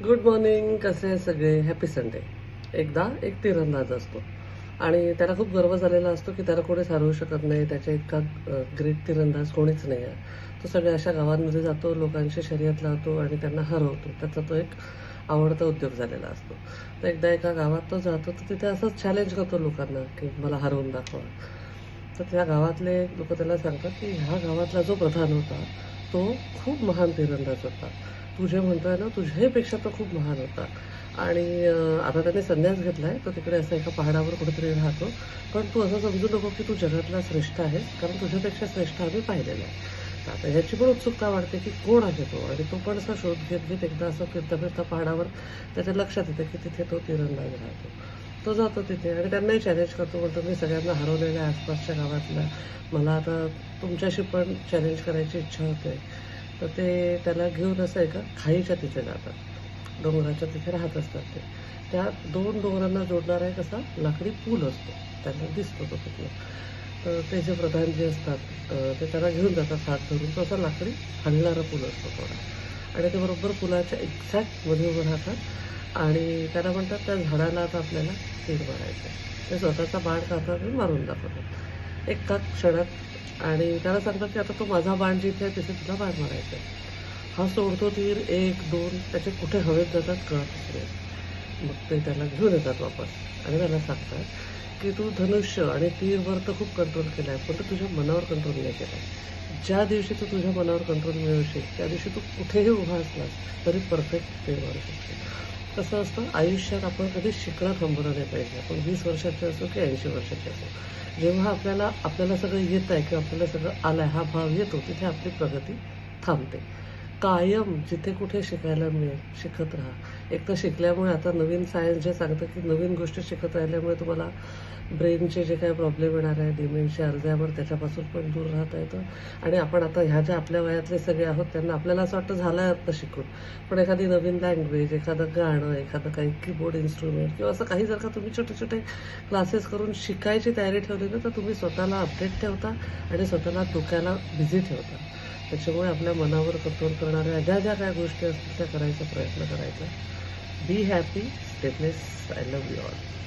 Good morning. कसे आहे सगळे? Happy Sunday. एकदा एक तीरंदाज असतो आणि त्याला खूप गर्व झालेला असतो की त्याला कोणीच हरवू शकत नाही. त्याच्या इतका ग्रेट तीरंदाज कोणीच नाही आहे. तो सगळ्या अशा गावांमध्ये जातो, लोकांशी शर्यत लावतो आणि त्यांना हरवतो. त्याचा तो एक आवडता उद्योग झालेला असतो. तर एकदा एका गावात तो जातो, तर तिथे असंच चॅलेंज करतो लोकांना की मला हरवून दाखवा. तर त्या गावातले लोक त्याला सांगतात की ह्या गावातला जो प्रधान होता तो खूप महान तीरंदाज होता. तू जे म्हणतोय ना, तुझ्यापेक्षा तो खूप महान होता. आणि आता त्याने संन्यास घेतलाय. तो तिकडे असं एका पहाडावर कुठेतरी राहतो. पण तू असं समजू नको की तू जगातला श्रेष्ठ आहेस, कारण तुझ्यापेक्षा श्रेष्ठ आम्ही पाहिलेला आहे. तर आता ह्याची पण उत्सुकता वाढते की कोण आहे तो, आणि तो पण असा शोध घेत घेत एकदा असं फिरता फिरता पहाडावर त्याच्या लक्षात येतं की तिथे तो तीरंदाज राहतो. तो जातो तिथे आणि त्यांनाही चॅलेंज करतो. म्हणतो मी सगळ्यांना हरवलेल्या आसपासच्या गावातल्या, मला आता तुमच्याशी पण चॅलेंज करायची इच्छा होते. तर ते त्याला घेऊन असं एका खाईच्या तिथे जातात. डोंगराच्या तिथे राहत असतात ते. त्या दोन डोंगरांना जोडणारा एक असा लाकडी पूल असतो. त्यांना दिसतो तो तिथून. तर ते जे प्रधान जे असतात ते त्याला घेऊन जातात हात धरून. तो असा लाकडी हलणारा पूल असतो थोडा, आणि ते बरोबर पुलाच्या एक्झॅक्ट मध्ये उभं राहतात आणि त्याला म्हणतात त्या झाडाला आता आपल्याला तीर मारायचं आहे. ते स्वतःचा बाण काढतात आणि मारून दाखवतात एका क्षणात. आणि त्याला सांगतात की आता तो माझा बाण जिथे आहे तिथे तुला बाण मारायचा आहे. हा सोडतो तीर, एक दोन त्याचे कुठे हवेत जातात कळतच नाही. मग ते त्याला घेऊन येतात वापस आणि त्याला सांगतात की तू धनुष्य आणि तीरवर तर खूप कंट्रोल केला आहे, पण तू तुझ्या मनावर कंट्रोल नाही केला आहे. ज्या दिवशी तू तुझ्या मनावर कंट्रोल मिळवशील त्या दिवशी तू कुठेही उभा असलास तरी परफेक्ट तीर मारू शकशील. कसं असतं आयुष्यात, आपण कधीच शिकणं थांबवलं नाही पाहिजे. आपण 20 वर्षाचे असो की 80 वर्षाचे असो, जेव्हा आपल्याला आपल्याला सगळं येतं आहे किंवा आपल्याला सगळं आलं आहे हा भाव येतो, तिथे आपली प्रगती थांबते. कायम जिथे कुठे शिकायला मिळेल शिकत राहा. एक तर शिकल्यामुळे आता नवीन सायन्स जे सांगतं की नवीन गोष्टी शिकत राहिल्यामुळे तुम्हाला ब्रेनचे जे काही प्रॉब्लेम येणार आहे, डिमेन्शिया, अल्झायमर, त्याच्यापासून पण दूर राहता येतं. आणि आपण आता ह्या ज्या आपल्या वयातले सगळे आहोत त्यांना आपल्याला असं वाटतं झालं आहे आता शिकून, पण एखादी नवीन लँग्वेज, एखादं गाणं, एखादं काही कीबोर्ड इन्स्ट्रुमेंट किंवा असं काही जर का तुम्ही छोटे छोटे क्लासेस करून शिकायची तयारी ठेवली ना, तर तुम्ही स्वतःला अपडेट ठेवता आणि स्वतःला डोक्याला बिझी ठेवता. त्याच्यामुळे आपल्या मनावर कंट्रोल करणाऱ्या ज्या ज्या काय गोष्टी असतील त्या करायचा प्रयत्न करायचा. Be happy, stay blessed. I love you all.